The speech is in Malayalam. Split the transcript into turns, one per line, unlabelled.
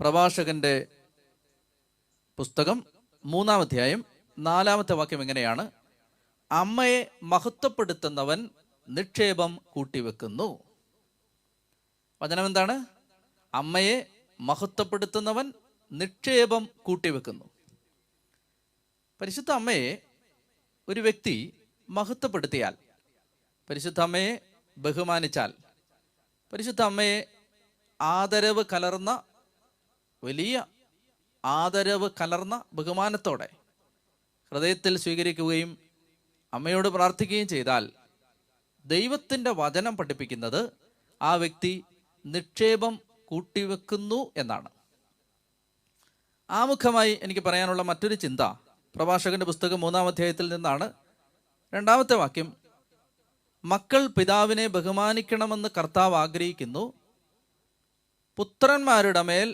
പ്രഭാഷകന്റെ പുസ്തകം 3-ാം അധ്യായം 4-ാമത്തെ വാക്യം എങ്ങനെയാണ്? അമ്മയെ മഹത്വപ്പെടുത്തുന്നവൻ നിക്ഷേപം കൂട്ടിവെക്കുന്നു. വചനം എന്താണ്? അമ്മയെ മഹത്വപ്പെടുത്തുന്നവൻ നിക്ഷേപം കൂട്ടിവെക്കുന്നു. പരിശുദ്ധ അമ്മയെ ഒരു വ്യക്തി മഹത്വപ്പെടുത്തിയാൽ, പരിശുദ്ധ അമ്മയെ ബഹുമാനിച്ചാൽ, പരിശുദ്ധ അമ്മയെ ആദരവ് കലർന്ന, വലിയ ആദരവ് കലർന്ന ബഹുമാനത്തോടെ ഹൃദയത്തിൽ സ്വീകരിക്കുകയും അമ്മയോട് പ്രാർത്ഥിക്കുകയും ചെയ്താൽ, ദൈവത്തിൻ്റെ വചനം പഠിപ്പിക്കുന്നത് ആ വ്യക്തി നിക്ഷേപം കൂട്ടിവെക്കുന്നു എന്നാണ്. ആമുഖമായി എനിക്ക് പറയാനുള്ള മറ്റൊരു ചിന്ത പ്രഭാഷകന്റെ പുസ്തകം 3-ാം അധ്യായത്തിൽ നിന്നാണ്. 2-ാമത്തെ വാക്യം, മക്കൾ പിതാവിനെ ബഹുമാനിക്കണമെന്ന് കർത്താവ് ആഗ്രഹിക്കുന്നു, പുത്രന്മാരുടെ മേൽ